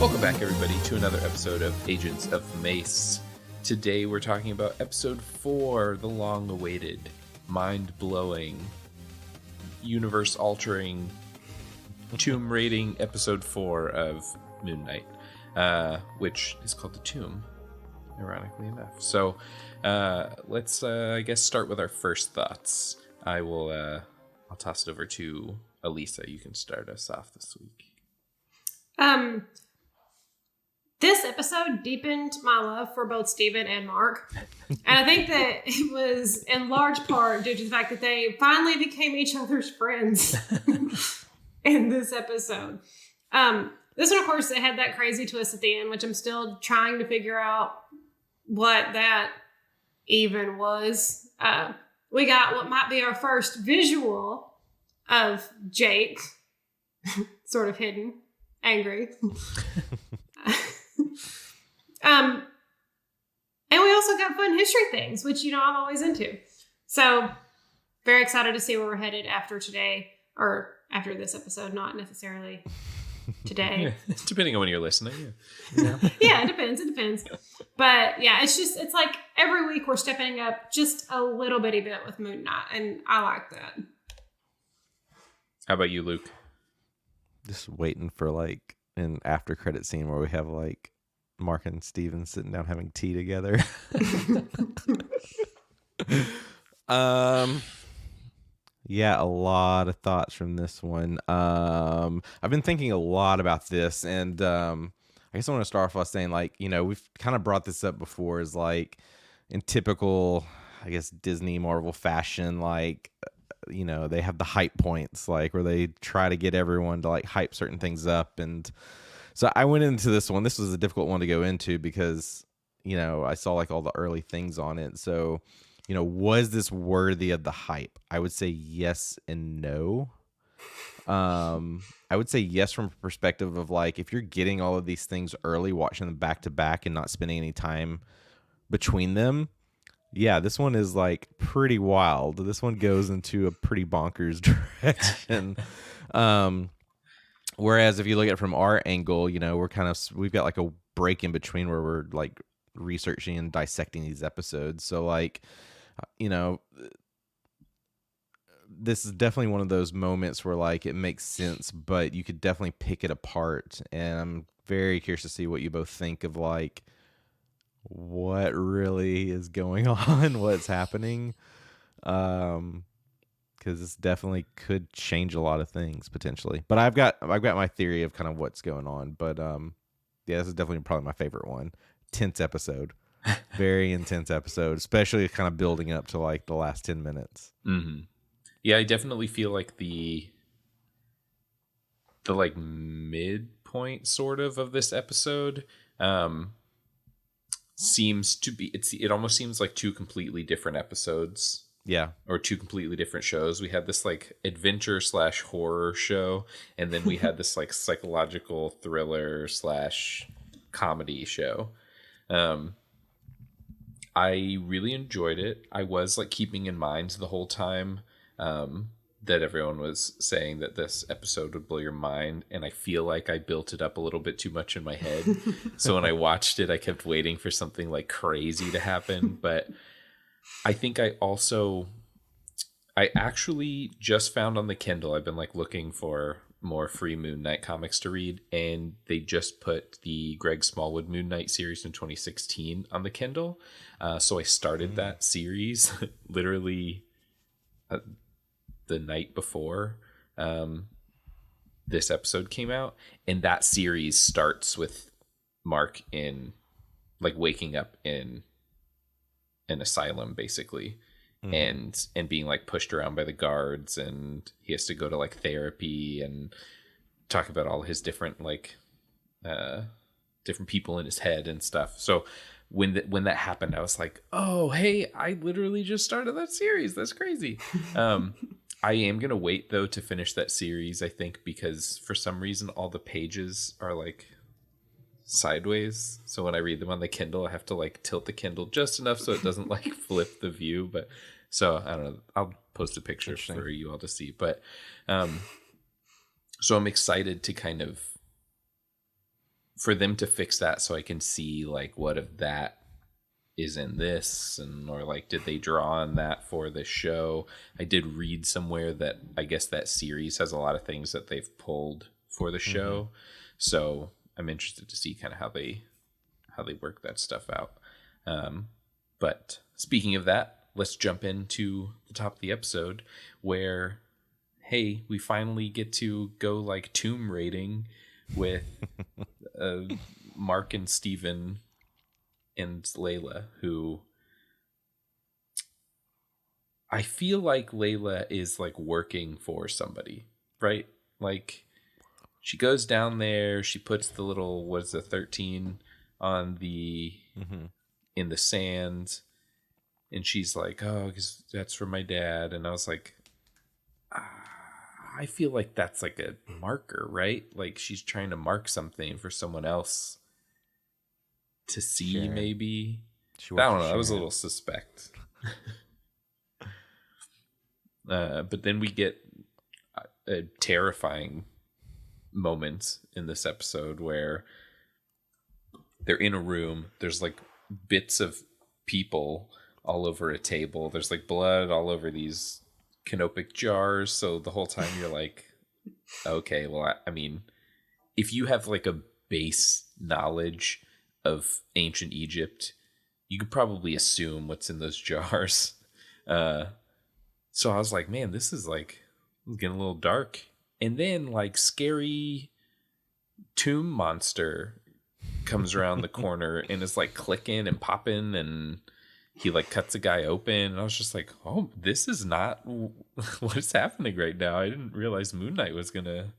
Welcome back, everybody, to another episode of Agents of MACE. Today we're talking about episode 4, the long-awaited, mind-blowing, universe-altering, tomb-raiding episode 4 of Moon Knight, which is called The Tomb, ironically enough. So let's, I guess, start with our first thoughts. I'll toss it over to Elisa. You can start us off this week. This episode deepened my love for both Steven and Mark. And I think that it was in large part due to the fact that they finally became each other's friends in this episode. This one, of course, it had that crazy twist at the end, which I'm still trying to figure out what that even was. We got what might be our first visual of Jake, sort of hidden, angry. And we also got fun history things, which, I'm always into. So very excited to see where we're headed after today, or after this episode, not necessarily today. Yeah, depending on when you're listening. Yeah, it depends. But yeah, it's like every week we're stepping up just a little bitty bit with Moon Knight, and I like that. How about you, Luke? Just waiting for an after credit scene where we have Mark and Steven sitting down having tea together. Yeah, a lot of thoughts from this one. I've been thinking a lot about this, and I guess I want to start off by saying, we've kind of brought this up before, is in typical, I guess, Disney Marvel fashion, they have the hype points, where they try to get everyone to hype certain things up. And so I went into this one. This was a difficult one to go into because, I saw all the early things on it. So, was this worthy of the hype? I would say yes and no. I would say yes from a perspective of if you're getting all of these things early, watching them back to back and not spending any time between them. Yeah, this one is pretty wild. This one goes into a pretty bonkers direction. Whereas if you look at it from our angle, we've got a break in between where we're researching and dissecting these episodes. So this is definitely one of those moments where it makes sense, but you could definitely pick it apart. And I'm very curious to see what you both think of what really is going on, what's happening. Because this definitely could change a lot of things potentially. But I've got my theory of kind of what's going on. But yeah, this is definitely probably my favorite one. Tense episode, very intense episode, especially kind of building up to the last 10 minutes. Mm-hmm. Yeah, I definitely feel the midpoint sort of this episode seems to be it almost seems like two completely different episodes. Yeah. Or two completely different shows. We had this adventure / horror show, and then we had this psychological thriller / comedy show. I really enjoyed it. I was keeping in mind the whole time that everyone was saying that this episode would blow your mind, and I feel like I built it up a little bit too much in my head. So when I watched it, I kept waiting for something crazy to happen, but I think I actually just found on the Kindle, I've been looking for more free Moon Knight comics to read, and they just put the Greg Smallwood Moon Knight series in 2016 on the Kindle. So I started that series literally the night before this episode came out, and that series starts with Mark in waking up in an asylum basically, and being pushed around by the guards, and he has to go to therapy and talk about all his different different people in his head and stuff. So when that happened, I was oh hey, I literally just started that series. That's crazy. I am gonna wait though to finish that series, I think, because for some reason all the pages are sideways, so when I read them on the Kindle, I have to tilt the Kindle just enough so it doesn't flip the view. But so I don't know, I'll post a picture for you all to see. But so I'm excited to kind of for them to fix that so I can see like what of that is in this, and or like did they draw on that for this show. I did read somewhere that I guess that series has a lot of things that they've pulled for the show. So I'm interested to see kind of how they work that stuff out. But speaking of that, let's jump into the top of the episode where, hey, we finally get to go like tomb raiding with Mark and Steven and Layla, who I feel like Layla is like working for somebody, right? Like she goes down there, she puts the little, what is it, 13 on the in the sand, and she's like, oh, because that's for my dad. And I was like, I feel like that's like a marker, right? Like she's trying to mark something for someone else to see, Sharon. Maybe. I don't know. I was a little suspect. But then we get a terrifying moment in this episode where they're in a room. There's like bits of people all over a table. There's like blood all over these canopic jars. So the whole time you're like, okay, well, I mean, if you have like a base knowledge of ancient Egypt, you could probably assume what's in those jars. So I was like, man, this is like getting a little dark. And then like scary tomb monster comes around the corner and is like clicking and popping, and he like cuts a guy open. And I was just like, oh, this is not what is happening right now. I didn't realize Moon Knight was gonna,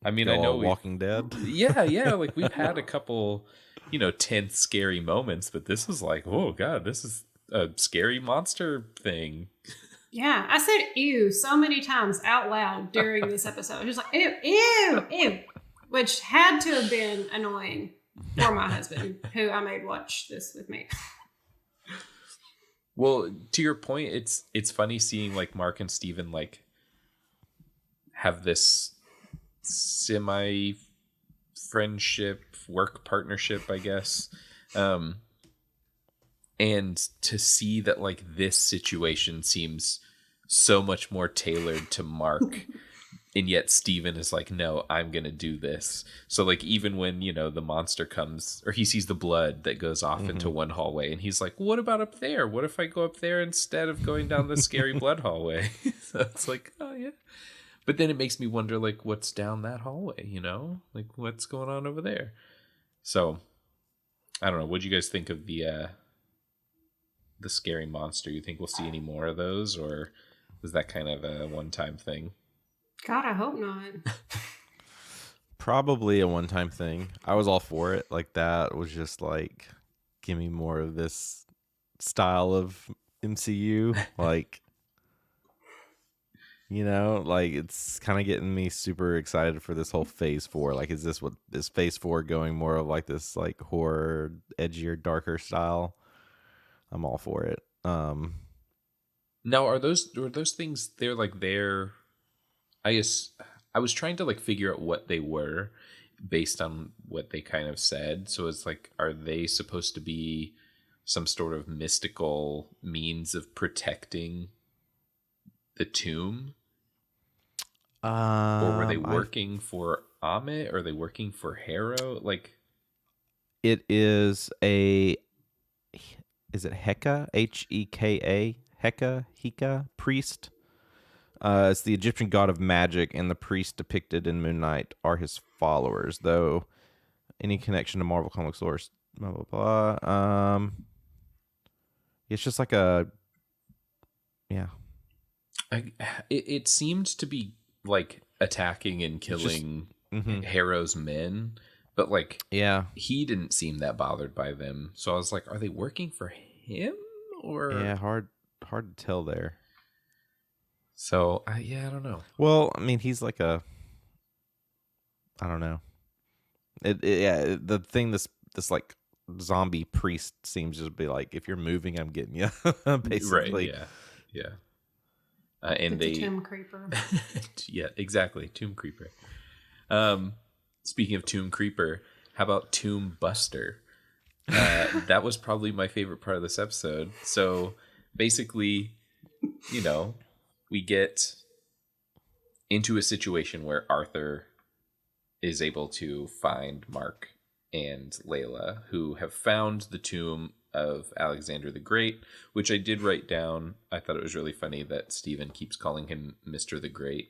I mean, I know Walking Dead. Yeah. Like we've had a couple, tense, scary moments, but this is like, oh god, this is a scary monster thing. Yeah, I said ew so many times out loud during this episode. Just like ew, ew, ew, which had to have been annoying for my husband, who I made watch this with me. Well, to your point, it's funny seeing like Mark and Steven like have this semi friendship, work partnership, I guess. And to see that like this situation seems so much more tailored to Mark, and yet Steven is like, no, I'm gonna do this. So like even when the monster comes, or he sees the blood that goes off into one hallway, and he's like, what about up there? What if I go up there instead of going down the scary blood hallway? So it's like, oh yeah. But then it makes me wonder, like, what's down that hallway, like what's going on over there? So I don't know. What'd you guys think of the scary monster? You think we'll see any more of those, or was that kind of a one-time thing? God, I hope not. Probably a one-time thing. I was all for it. Like that was just like, give me more of this style of MCU. Like, like it's kind of getting me super excited for this whole Phase 4. Like, is Phase 4 going more of like this like horror, edgier, darker style? I'm all for it. Now, are those things? I was trying to like figure out what they were based on what they kind of said. So it's like, are they supposed to be some sort of mystical means of protecting the tomb? Or were they working for Amit? Or are they working for Harrow? Like, it is a. Is it Heka? Heka? Heka? Priest? It's the Egyptian god of magic, and the priest depicted in Moon Knight are his followers, though any connection to Marvel comic source, blah, blah, blah. It's just like a... Yeah. It seemed to be, like, attacking and killing Harrow's men, but, like, yeah, he didn't seem that bothered by them. So I was like, are they working for him? Or yeah, hard to tell there. So I don't know. Well, I mean, he's like a, I don't know. The thing this like zombie priest seems to be like, if you're moving, I'm getting you. Basically, right? Yeah. And it's a tomb creeper. Yeah, exactly, tomb creeper. Speaking of tomb creeper, How about Tomb Buster? That was probably my favorite part of this episode. So basically, we get into a situation where Arthur is able to find Mark and Layla, who have found the tomb of Alexander the Great, which I did write down. I thought it was really funny that Stephen keeps calling him Mr. the Great.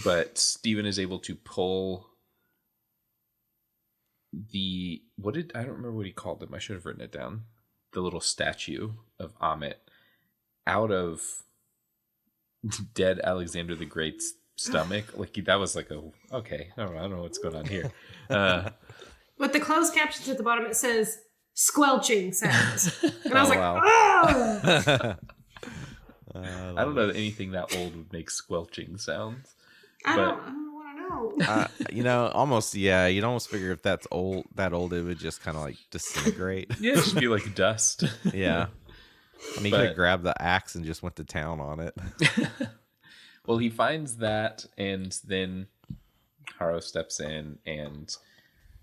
But Stephen is able to pull I don't remember what he called them. I should have written it down. The little statue of Amit out of dead Alexander the Great's stomach. Like that was like okay. I don't know what's going on here. With the closed captions at the bottom, it says squelching sounds. And I was like, wow. oh! I don't know that anything that old would make squelching sounds. I don't want to know. Almost, yeah. You'd almost figure if that old, it would just kind of like disintegrate. Yeah, it'd just be like dust. Yeah. I mean, you could grab the axe and just went to town on it. Well, he finds that, and then Haro steps in and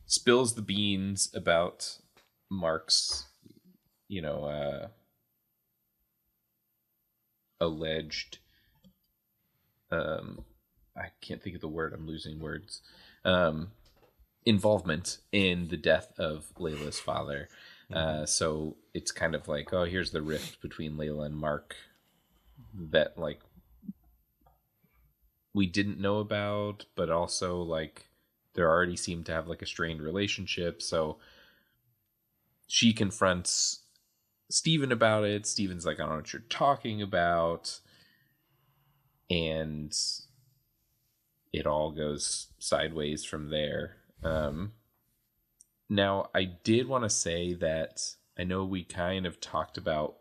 spills the beans about Mark's, alleged, I can't think of the word, I'm losing words, involvement in the death of Layla's father. So it's kind of like, oh, here's the rift between Layla and Mark that, like, we didn't know about, but also, like, they already seem to have, like, a strained relationship. So she confronts Steven about it. Steven's like, I don't know what you're talking about. And it all goes sideways from there. Now, I did want to say that I know we kind of talked about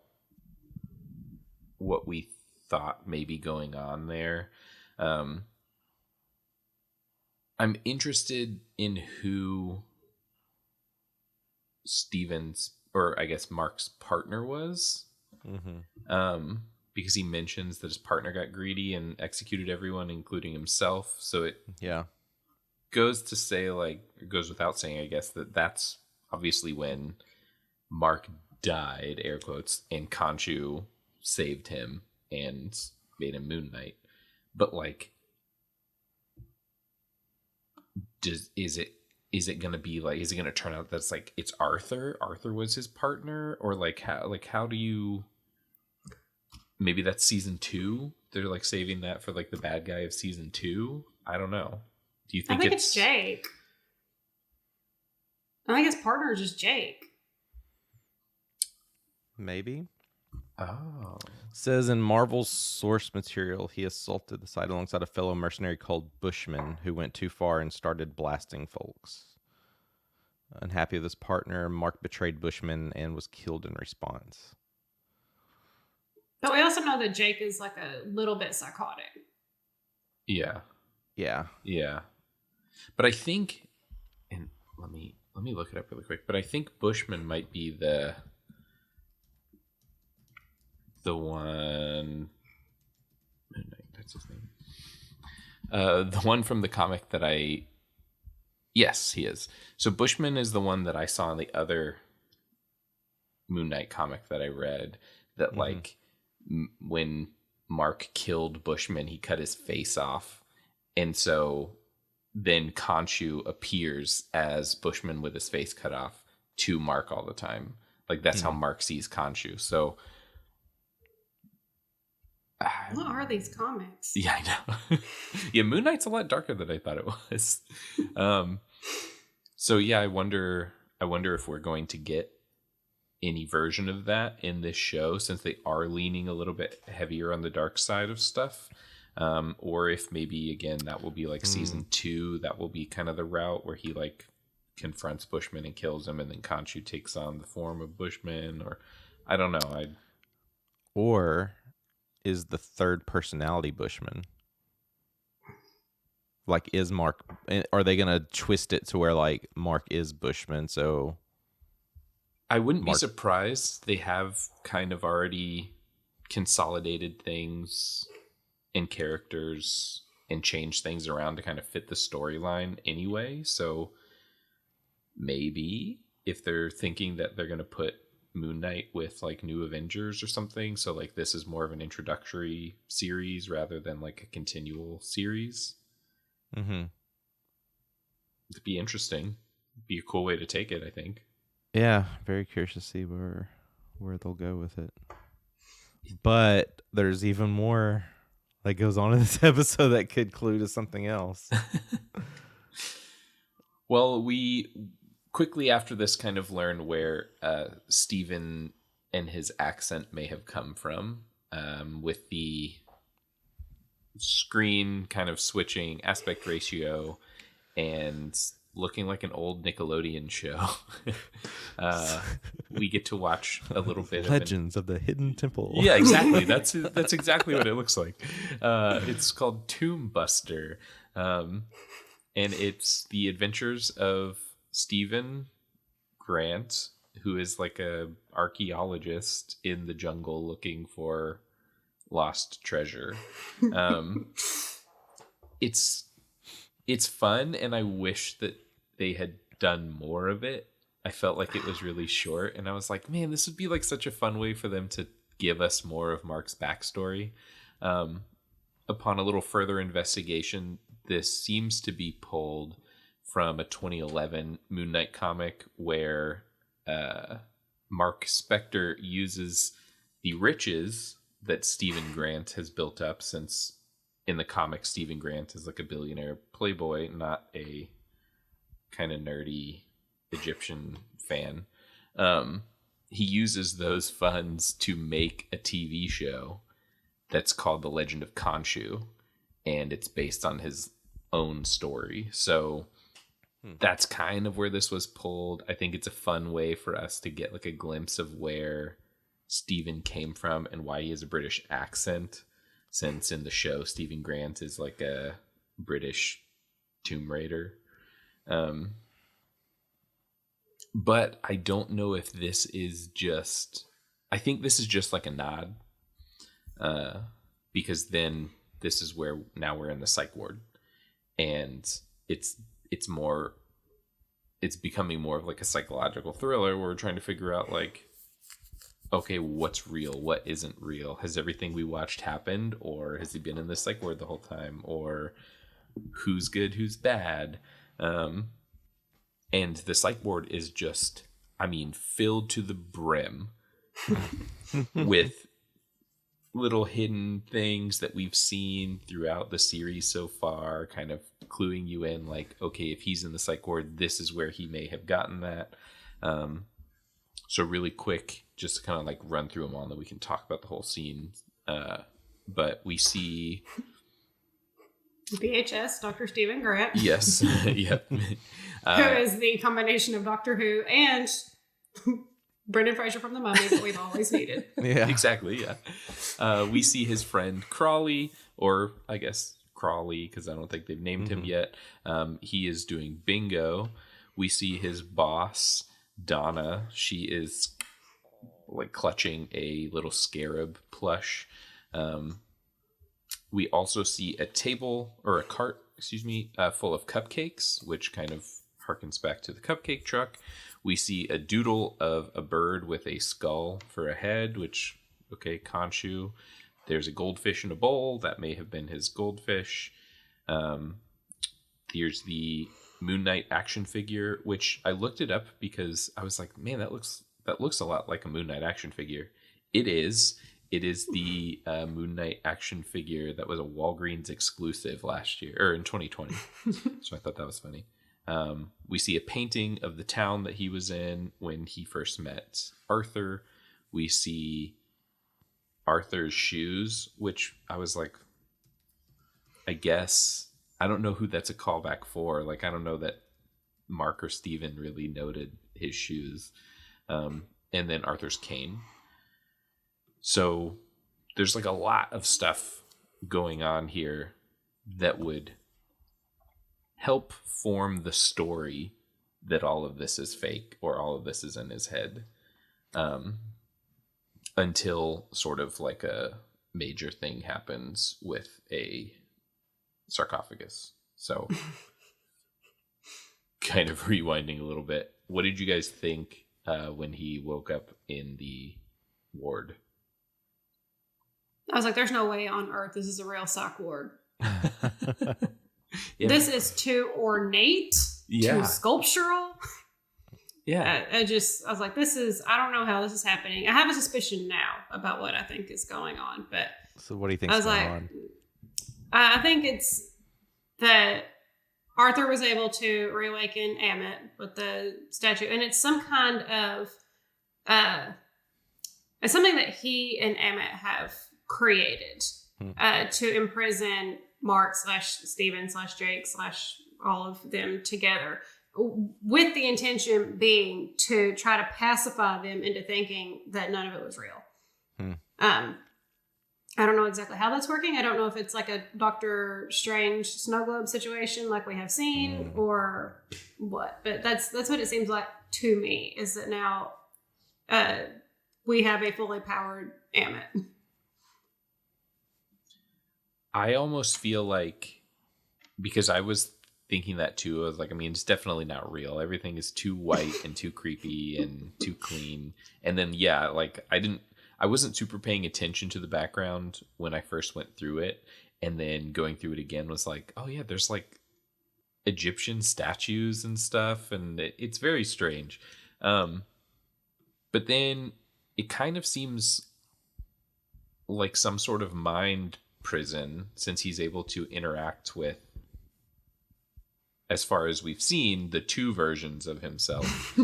what we thought may be going on there. I'm interested in who Steven's, or I guess Mark's partner was. Mm-hmm. Because he mentions that his partner got greedy and executed everyone, including himself. So it goes to say, like, it goes without saying, I guess, that's obviously when Mark died, air quotes, and Khonshu saved him and made him Moon Knight. But, like, is it gonna be like, is it gonna turn out that's like it's Arthur was his partner, or like how do you, maybe that's season 2, they're like saving that for like the bad guy of season 2? I don't know. Do you think I think it's Jake. I think his partner is just Jake. Maybe. Oh. Says in Marvel's source material, he assaulted the site alongside a fellow mercenary called Bushman, who went too far and started blasting folks. Unhappy with his partner, Mark betrayed Bushman and was killed in response. But we also know that Jake is like a little bit psychotic. Yeah. But I think, and let me look it up really quick, but I think Bushman might be the one, that's his name. The one from the comic that yes, he is. So Bushman is the one that I saw in the other Moon Knight comic that I read, that mm-hmm. like when Mark killed Bushman, he cut his face off. And so then Khonshu appears as Bushman with his face cut off to Mark all the time. Like that's mm-hmm. how Mark sees Khonshu. So what are these comics? Yeah, I know. Yeah, Moon Knight's a lot darker than I thought it was. So yeah, I wonder if we're going to get any version of that in this show, since they are leaning a little bit heavier on the dark side of stuff. Or if maybe again that will be like season 2, that will be kind of the route where he like confronts Bushman and kills him, and then Khonshu takes on the form of Bushman, or I don't know. Or is the third personality Bushman? Like, is Mark? Are they gonna twist it to where like Mark is Bushman? So I wouldn't be surprised. They have kind of already consolidated things and characters and change things around to kind of fit the storyline anyway. So maybe if they're thinking that they're going to put Moon Knight with like New Avengers or something, so like this is more of an introductory series rather than like a continual series. Mm-hmm. It'd be interesting. Be a cool way to take it, I think. Yeah, very curious to see where they'll go with it. But there's even more that goes on in this episode that could clue to something else. Well, we quickly after this kind of learn where Steven and his accent may have come from, with the screen kind of switching aspect ratio and looking like an old Nickelodeon show. We get to watch a little bit Legends of the Hidden Temple. Yeah, exactly. That's exactly what it looks like. It's called Tomb Buster, and it's the adventures of Stephen Grant, who is like a archaeologist in the jungle looking for lost treasure. It's fun, and I wish that they had done more of it. I felt like it was really short, and I was like, man, this would be like such a fun way for them to give us more of Mark's backstory. Upon a little further investigation, this seems to be pulled from a 2011 Moon Knight comic where Mark Spector uses the riches that Stephen Grant has built up, since in the comic Stephen Grant is like a billionaire playboy, not a kind of nerdy Egyptian fan. He uses those funds to make a TV show that's called The Legend of Khonshu, and it's based on his own story. So that's kind of where this was pulled. I think it's a fun way for us to get like a glimpse of where Stephen came from and why he has a British accent, since in the show Stephen Grant is like a British Tomb Raider. But I don't know if this is just... I think this is just like a nod. Because then this is where now we're in the psych ward. And it's becoming more of like a psychological thriller where we're trying to figure out like, okay, what's real? What isn't real? Has everything we watched happened? Or has he been in the psych ward the whole time? Or who's good, who's bad? And the psych ward is just, I mean, filled to the brim with little hidden things that we've seen throughout the series so far, kind of cluing you in like, okay, if he's in the psych ward, this is where he may have gotten that. So really quick, just to kind of like run through them all, and then we can talk about the whole scene. But we see VHS, Dr. Stephen Grant. Yes. Yep. Who is the combination of Doctor Who and Brendan Fraser from The Mummy that we've always needed. Yeah. Exactly, yeah. We see his friend Crawley, or I guess Crawley, because I don't think they've named him yet. He is doing bingo. We see his boss, Donna. She is like clutching a little scarab plush. We also see a table, or a cart, full of cupcakes, which kind of harkens back to the cupcake truck. We see a doodle of a bird with a skull for a head, which, okay, Khonshu. There's a goldfish in a bowl. That may have been his goldfish. Here's the Moon Knight action figure, which I looked it up because I was like, man, that looks a lot like a Moon Knight action figure. It is. It is the Moon Knight action figure that was a Walgreens exclusive last year, or in 2020. So I thought that was funny. We see a painting of the town that he was in when he first met Arthur. We see Arthur's shoes, which I was like, I guess, I don't know who that's a callback for. Like, I don't know that Mark or Steven really noted his shoes. And then Arthur's cane. So there's like a lot of stuff going on here that would help form the story that all of this is fake, or all of this is in his head, until sort of like a major thing happens with a sarcophagus. So kind of rewinding a little bit. What did you guys think when he woke up in the ward? I was like, there's no way on earth this is a real psych ward. Yeah. This is too ornate, too sculptural. Yeah. I was like, I don't know how this is happening. I have a suspicion now about what I think is going on. But so what do you think is going on? I think it's that Arthur was able to reawaken Amit with the statue. And it's some kind of, it's something that he and Amit have created to imprison Mark / Steven / Jake / all of them together, with the intention being to try to pacify them into thinking that none of it was real. I don't know exactly how that's working. I don't know if it's like a Doctor Strange snow globe situation like we have seen or what, but that's what it seems like to me, is that now we have a fully powered Amit. I almost feel like, because I was thinking that too, I was like, I mean, it's definitely not real. Everything is too white and too creepy and too clean. And then, yeah, like I wasn't super paying attention to the background when I first went through it. And then going through it again was like, oh yeah, there's like Egyptian statues and stuff. And it's very strange. But then it kind of seems like some sort of mind prison, since he's able to interact with, as far as we've seen, the two versions of himself.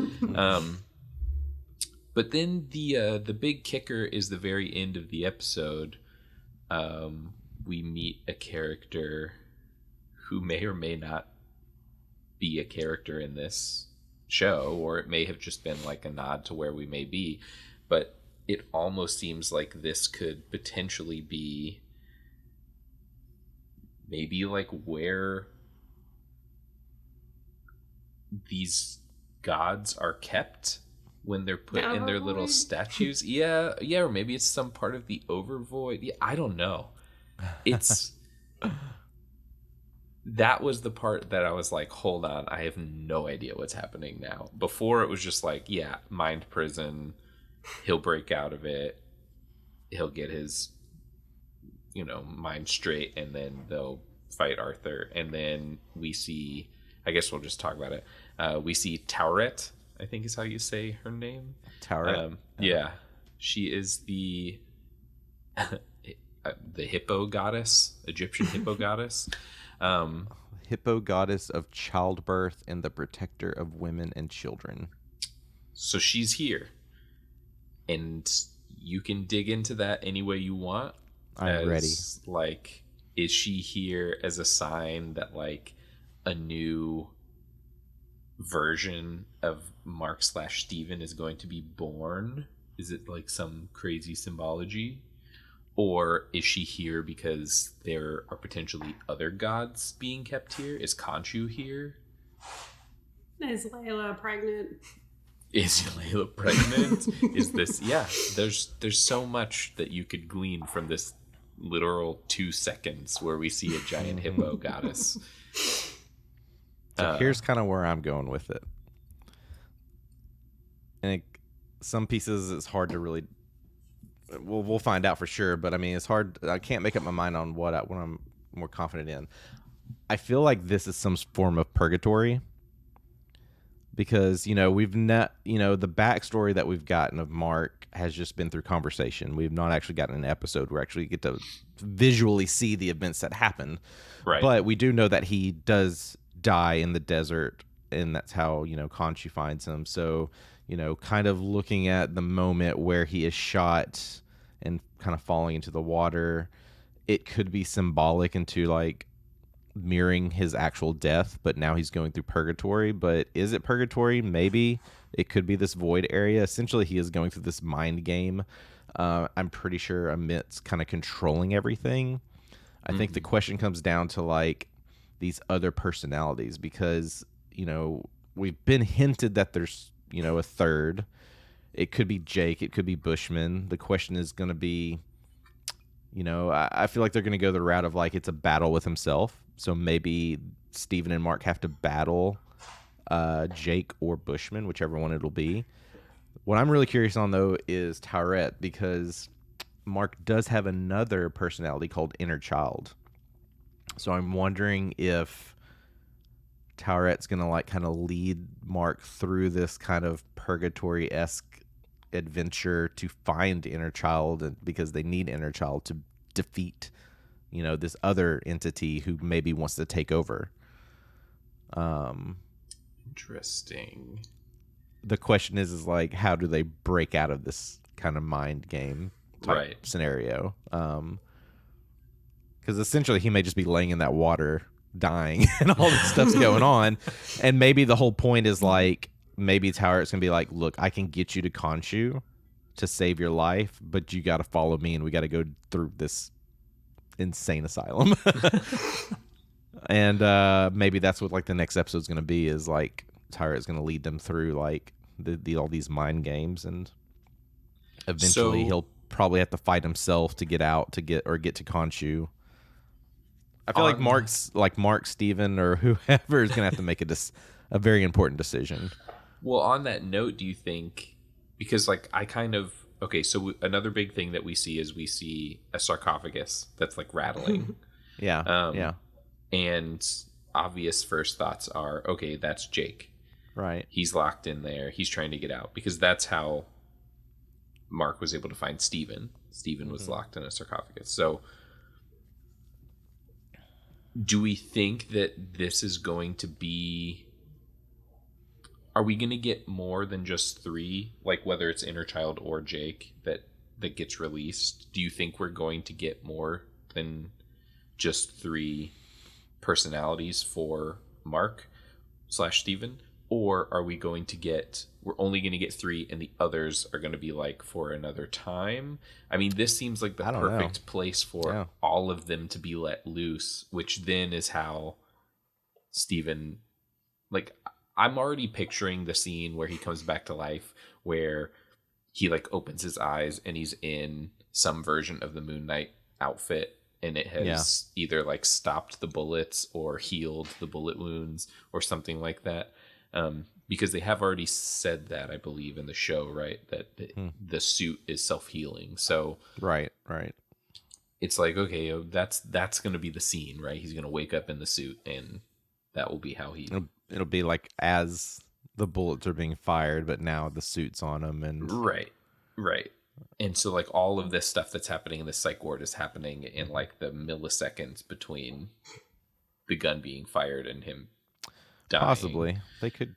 But then the big kicker is the very end of the episode. We meet a character who may or may not be a character in this show, or it may have just been like a nod to where we may be. But it almost seems like this could potentially be maybe like where these gods are kept when they're put in their little statues. Yeah, or maybe it's some part of the overvoid. Yeah, I don't know. It's that was the part that I was like, hold on, I have no idea what's happening now. Before it was just like, yeah, mind prison, he'll break out of it, he'll get his mind straight, and then they'll fight Arthur. And then we see, I guess we'll just talk about it, we see Tauret, I think is how you say her name. Tauret. Yeah, she is the hippo goddess, Egyptian hippo goddess. Hippo goddess of childbirth and the protector of women and children. So she's here, and you can dig into that any way you want. I'm ready. Like, is she here as a sign that like a new version of Mark / Steven is going to be born? Is it like some crazy symbology? Or is she here because there are potentially other gods being kept here? Is Khonshu here? Is Layla pregnant? Is Layla pregnant? Is this... Yeah, there's so much that you could glean from this literal 2 seconds where we see a giant hippo goddess. So here's kind of where I'm going with it. And some pieces it's hard to really... We'll find out for sure, but I mean, it's hard. I can't make up my mind on what I'm more confident in. I feel like this is some form of purgatory, because we've not the backstory that we've gotten of Mark has just been through conversation. We've not actually gotten an episode where we actually get to visually see the events that happen. Right. But we do know that he does die in the desert, and that's how Khonshu finds him. So kind of looking at the moment where he is shot and kind of falling into the water, it could be symbolic into like mirroring his actual death, but now he's going through purgatory. But is it purgatory? Maybe. It could be this void area. Essentially, he is going through this mind game. I'm pretty sure Amit's kind of controlling everything. I think the question comes down to like these other personalities, because we've been hinted that there's a third. It could be Jake, it could be Bushman. The question is going to be, You know, I feel like they're going to go the route of like it's a battle with himself. So maybe Steven and Mark have to battle Jake or Bushman, whichever one it'll be. What I'm really curious on, though, is Tyrette, because Mark does have another personality called Inner Child. So I'm wondering if Tyrette's going to like kind of lead Mark through this kind of purgatory-esque adventure to find Inner Child, and because they need Inner Child to defeat, you know, this other entity who maybe wants to take over. Interesting. The question is like, how do they break out of this kind of mind game type scenario? Because essentially he may just be laying in that water dying and all this stuff's going on, and maybe the whole point is like, maybe Tyrette's gonna be like, look, I can get you to Khonshu to save your life, but you got to follow me and we got to go through this insane asylum. And maybe that's what like the next episode's gonna be, is like Tyrette's gonna lead them through like the all these mind games, and eventually he'll probably have to fight himself to get out to get to Khonshu. I feel like Mark, Steven, or whoever is gonna have to make a very important decision. Well, on that note, do you think, because like so another big thing that we see is a sarcophagus that's like rattling. Yeah. And obvious first thoughts are, okay, that's Jake. Right. He's locked in there. He's trying to get out, because that's how Mark was able to find Steven. Steven was locked in a sarcophagus. So do we think that this is going to be... Are we going to get more than just 3? Like, whether it's Inner Child or Jake that gets released? Do you think we're going to get more than just 3 personalities for Mark / Steven? Or are we going to get... We're only going to get 3 and the others are going to be like for another time? I mean, this seems like the perfect place for all of them to be let loose, which then is how Steven... Like... I'm already picturing the scene where he comes back to life, where he like opens his eyes and he's in some version of the Moon Knight outfit, and it has either like stopped the bullets or healed the bullet wounds or something like that. Because they have already said that, I believe, in the show, right? That the suit is self-healing. So right. It's like, okay, that's going to be the scene, right? He's going to wake up in the suit, and that will be how he... It'll be like as the bullets are being fired, but now the suit's on him, and right. And so like all of this stuff that's happening in the psych ward is happening in like the milliseconds between the gun being fired and him dying. Possibly they could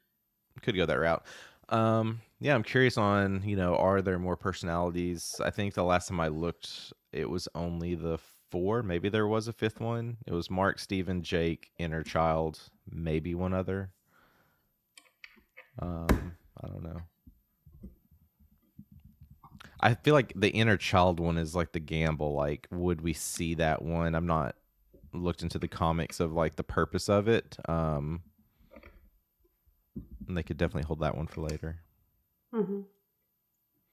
go that route. Yeah, I'm curious on, you know, are there more personalities? I think the last time I looked, it was only the 4. Maybe there was a 5th one. It was Mark, Steven, Jake, Inner Child, maybe one other. I don't know. I feel like the Inner Child one is like the gamble. Like, would we see that one? I'm not looked into the comics of like the purpose of it. And they could definitely hold that one for later. Mm-hmm.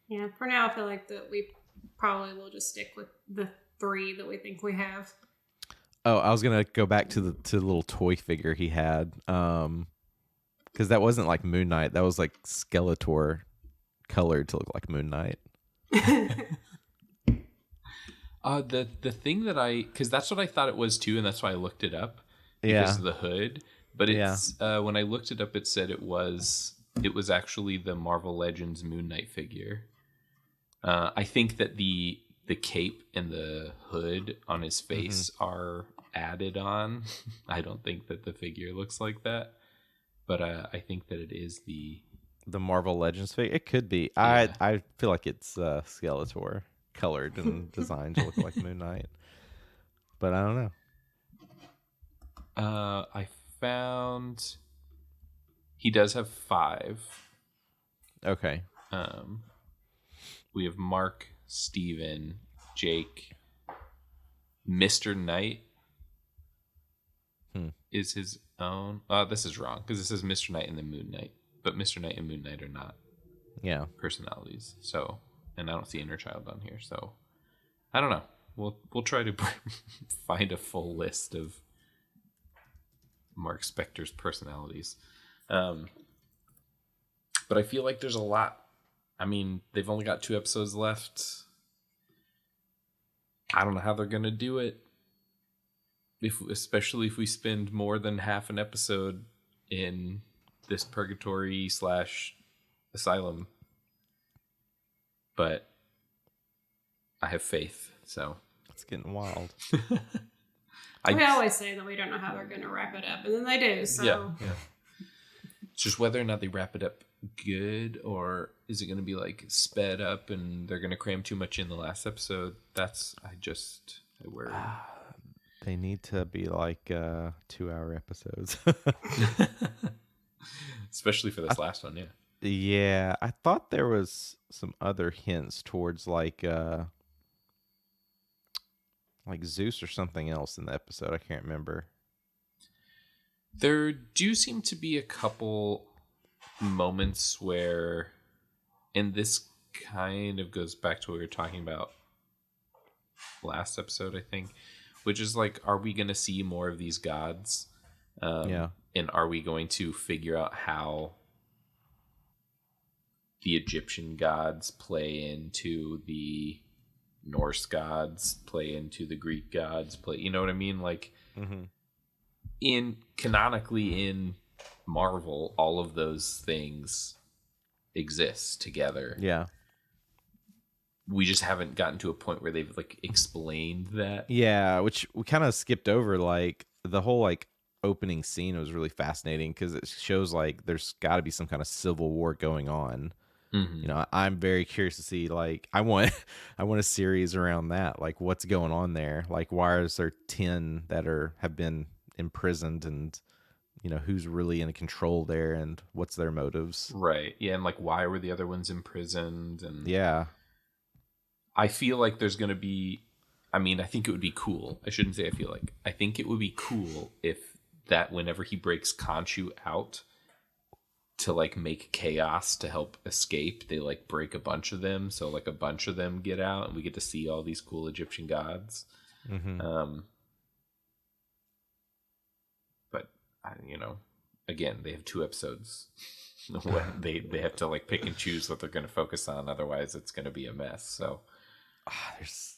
Yeah, for now, I feel like that we probably will just stick with the 3 that we think we have. Oh, I was gonna go back to the little toy figure he had, because that wasn't like Moon Knight. That was like Skeletor colored to look like Moon Knight. The thing that because that's what I thought it was too, and that's why I looked it up, because of the hood. But it's when I looked it up, it said it was actually the Marvel Legends Moon Knight figure. I think that the cape and the hood on his face are added on. I don't think that the figure looks like that, but I think that it is the Marvel Legends figure. It could be. Yeah. I feel like it's Skeletor colored and designed to look like Moon Knight, but I don't know. I found he does have 5. Okay. We have Mark, Steven, Jake, Mr. Knight is his own. This is wrong, because it says Mr. Knight and then Moon Knight, but Mr. Knight and Moon Knight are not personalities. So, and I don't see Inner Child on here, so I don't know. we'll try to find a full list of Mark Spector's personalities. But I feel like there's a lot. I mean, they've only got 2 episodes left. I don't know how they're going to do it. Especially if we spend more than half an episode in this purgatory / asylum. But I have faith, so. It's getting wild. We always say that we don't know how they're going to wrap it up, and then they do, so. Yeah. It's just whether or not they wrap it up good, or is it going to be like sped up and they're going to cram too much in the last episode? I worry. They need to be like 2-hour episodes. Especially for this last one, yeah. Yeah, I thought there was some other hints towards like Zeus or something else in the episode. I can't remember. There do seem to be a couple moments where, and this kind of goes back to what we were talking about last episode, I think, which is like, are we going to see more of these gods? Yeah. And are we going to figure out how the Egyptian gods play into the Norse gods, play into the Greek gods, you know what I mean? Like, canonically in Marvel, all of those things exist together. Yeah. We just haven't gotten to a point where they've like explained that. Yeah, which we kind of skipped over. Like the whole like opening scene was really fascinating because it shows like there's got to be some kind of civil war going on. You know, I'm very curious to see, like, I want a series around that. Like, what's going on there? Like, why is there 10 that have been imprisoned, and, you know, who's really in control there, and what's their motives? Right. Yeah. And like, why were the other ones imprisoned? And yeah, I feel like there's going to be, I mean, I think it would be cool. I shouldn't say I feel like. I think it would be cool if that whenever he breaks Khonshu out to like make chaos to help escape, they like break a bunch of them, so like a bunch of them get out and we get to see all these cool Egyptian gods. But you know, again, they have 2 episodes. they have to like pick and choose what they're going to focus on, otherwise it's going to be a mess. So there's,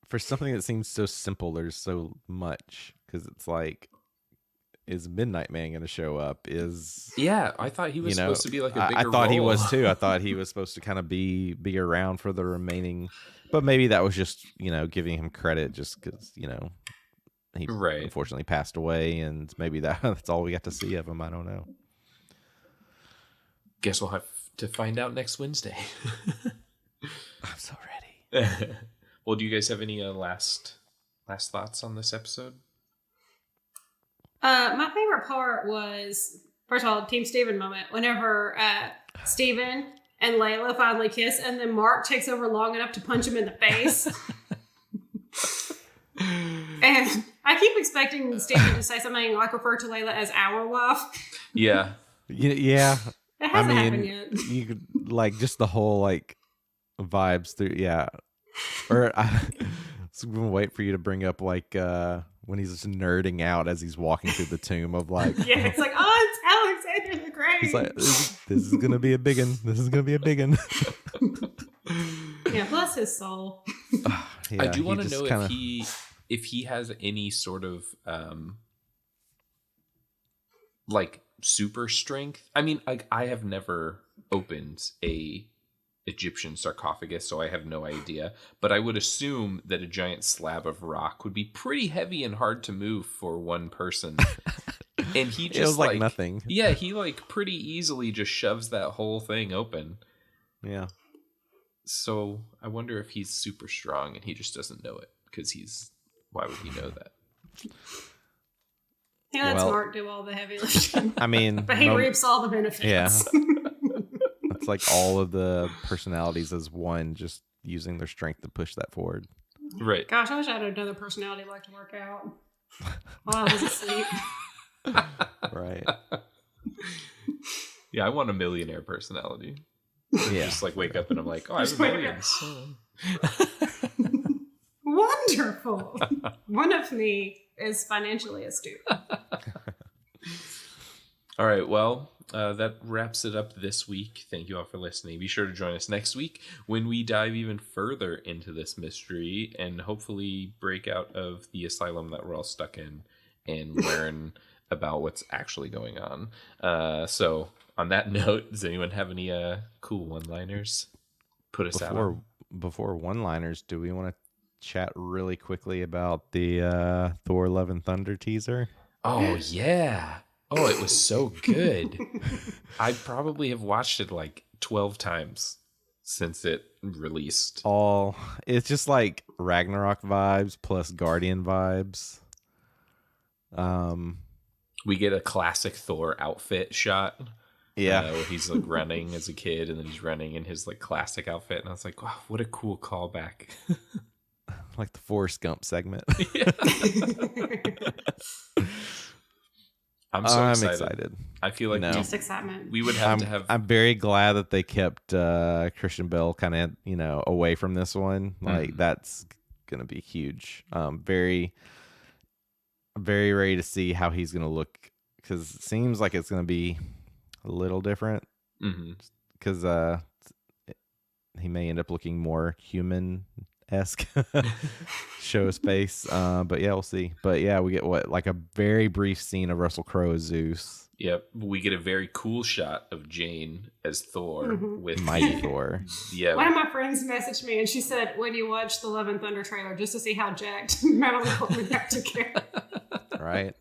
for something that seems so simple, there's so much, because it's like, is Midnight Man going to show up? Yeah, I thought he was supposed to be like a bigger I thought role. he was too. I thought he was supposed to kind of be around for the remaining, but maybe that was just, you know, giving him credit just because, you know, he unfortunately passed away, and maybe that's all we got to see of him. I don't know. Guess we'll have to find out next Wednesday. I'm so ready. Well, do you guys have any last thoughts on this episode? My favorite part was, first of all, Team Steven moment. Whenever Steven and Layla finally kiss, and then Mark takes over long enough to punch him in the face. And I keep expecting Steven to say something like refer to Layla as our wife. Yeah. Yeah. It hasn't happened yet. You could, like, just the whole, like, vibes through, yeah. Or I was going to wait for you to bring up, like, when he's just nerding out as he's walking through the tomb of like, yeah, it's like, oh, it's Alexander the Great. He's like, this is gonna be a big one. This is gonna be a big one. Yeah, bless his soul. Yeah, I do want to know if he has any sort of like super strength. I mean, I have never opened a Egyptian sarcophagus, so I have no idea, but I would assume that a giant slab of rock would be pretty heavy and hard to move for one person. And he just, it was like nothing. Yeah, he like pretty easily just shoves that whole thing open. Yeah. So I wonder if he's super strong and he just doesn't know it, because why would he know that? Yeah, lets Mark do all the heavy lifting. I mean, but he reaps all the benefits. Yeah. It's like all of the personalities as one, just using their strength to push that forward. Right. Gosh, I wish I had another personality like to work out while I was asleep. Right. Yeah, I want a millionaire personality. Yeah. Just like wake up and I'm like, oh, I have millions. What? careful. One of me is financially astute. All right, well, that wraps it up this week. Thank you all for listening. Be sure to join us next week when we dive even further into this mystery and hopefully break out of the asylum that we're all stuck in and learn about what's actually going on. So on that note, does anyone have any cool one-liners? Put us out. Before one-liners, do we want to chat really quickly about the Thor Love and Thunder teaser? Oh, yeah. Oh, it was so good. I probably have watched it like 12 times since it released. It's just like Ragnarok vibes plus Guardian vibes. We get a classic Thor outfit shot. Yeah. Where he's like running as a kid and then he's running in his like classic outfit. And I was like, wow, what a cool callback. Like the Forrest Gump segment. I'm so excited. I feel like just excitement. We would have to have. I'm very glad that they kept Christian Bale kind of away from this one. Like that's gonna be huge. Very, very ready to see how he's gonna look because it seems like it's gonna be a little different. Because he may end up looking more human-esque. Show his face, but yeah, we'll see. But yeah, we get like a very brief scene of Russell Crowe as Zeus. Yep, we get a very cool shot of Jane as Thor with Mighty Thor. Yeah, one of my friends messaged me and she said, "When you watch the Love and Thunder trailer, just to see how jacked Madeline Coleman got to get." Right.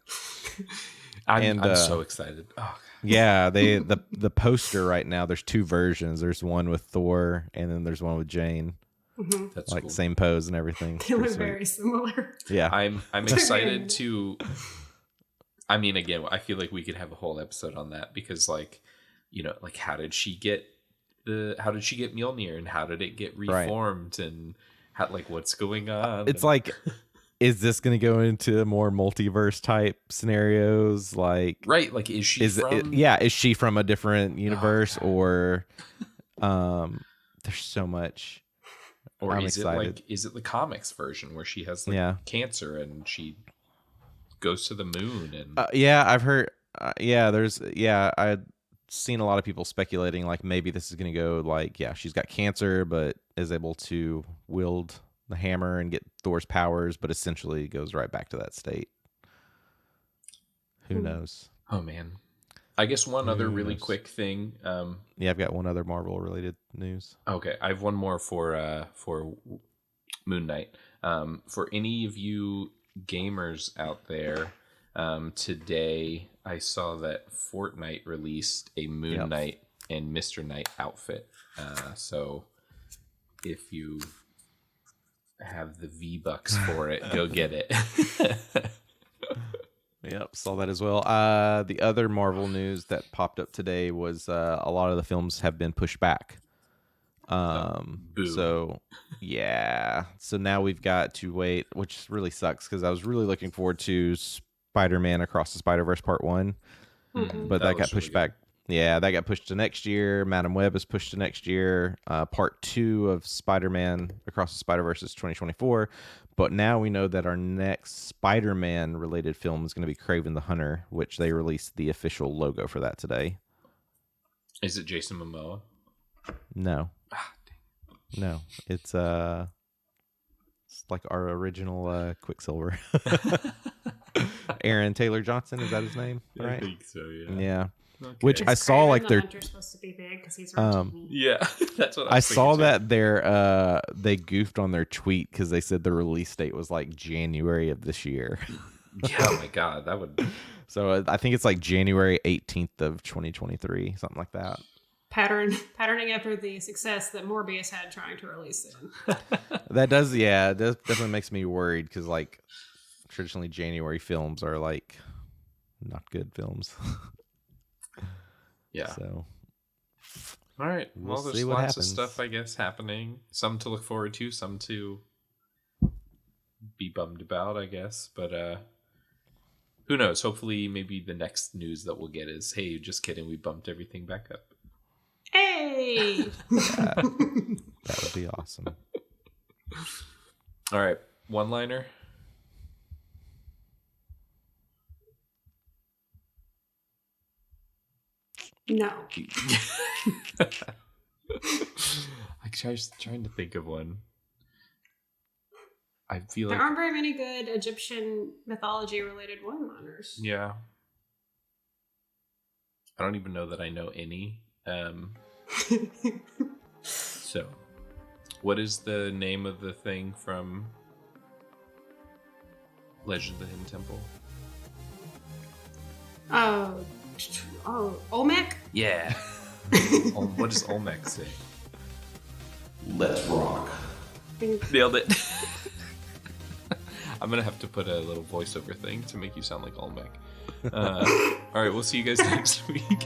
I'm so excited. Oh, yeah, the poster right now. There's two versions. There's one with Thor, and then there's one with Jane. That's like cool. Same pose and everything. They look very similar. Yeah, I'm excited to. I mean, again, I feel like we could have a whole episode on that because, like, how did she get Mjolnir and how did it get reformed and how, like, what's going on? It's like, is this going to go into more multiverse type scenarios? Like, right? Like, is she from a different universe or? There's so much. Or I'm is excited. is it the comics version where she has cancer and she goes to the moon and I've heard I've seen a lot of people speculating like maybe this is going to go like she's got cancer but is able to wield the hammer and get Thor's powers but essentially goes right back to that state. Who knows? Oh man. I guess one other really quick thing. I've got one other Marvel related news. Okay, I have one more for Moon Knight. For any of you gamers out there, today I saw that Fortnite released a Moon Knight and Mr. Knight outfit. So if you have the V-Bucks for it, go get it. Yep, saw that as well. The other Marvel news that popped up today was a lot of the films have been pushed back. So now we've got to wait, which really sucks because I was really looking forward to Spider-Man Across the Spider-Verse Part 1, but that got pushed back. Yeah, that got pushed to next year. Madam Web is pushed to next year. Part 2 of Spider-Man Across the Spider-Verse is 2024. But now we know that our next Spider-Man related film is going to be Kraven the Hunter, which they released the official logo for that today. Is it Jason Momoa? No. No. It's like our original Quicksilver. Aaron Taylor Johnson, is that his name? Right? I think so, yeah. Yeah. Okay. Which I saw Kraven like the they're Hunter's supposed to be big because he's on TV. Yeah, that's what I saw that they goofed on their tweet because they said the release date was like January of this year. Yeah, oh my god, that would. So I think it's like January 18th of 2023, something like that. Patterning after the success that Morbius had trying to release it. That does definitely makes me worried because like traditionally January films are like not good films. Yeah. So, all right. Well, there's see what lots happens. of stuff, I guess, happening. Some to look forward to, some to be bummed about, I guess. But who knows? Hopefully, maybe the next news that we'll get is, hey, just kidding, we bumped everything back up. Hey! That would be awesome. All right. one-liner? No. I was trying to think of one. I feel There like aren't very many good Egyptian mythology related one-liners. yeah. I don't even know that I know any. So, what is the name of the thing from Legend of the Hidden Temple? Olmec? Yeah. What does Olmec say? Let's rock. Nailed it. I'm gonna have to put a little voiceover thing to make you sound like Olmec. All right, we'll see you guys next week.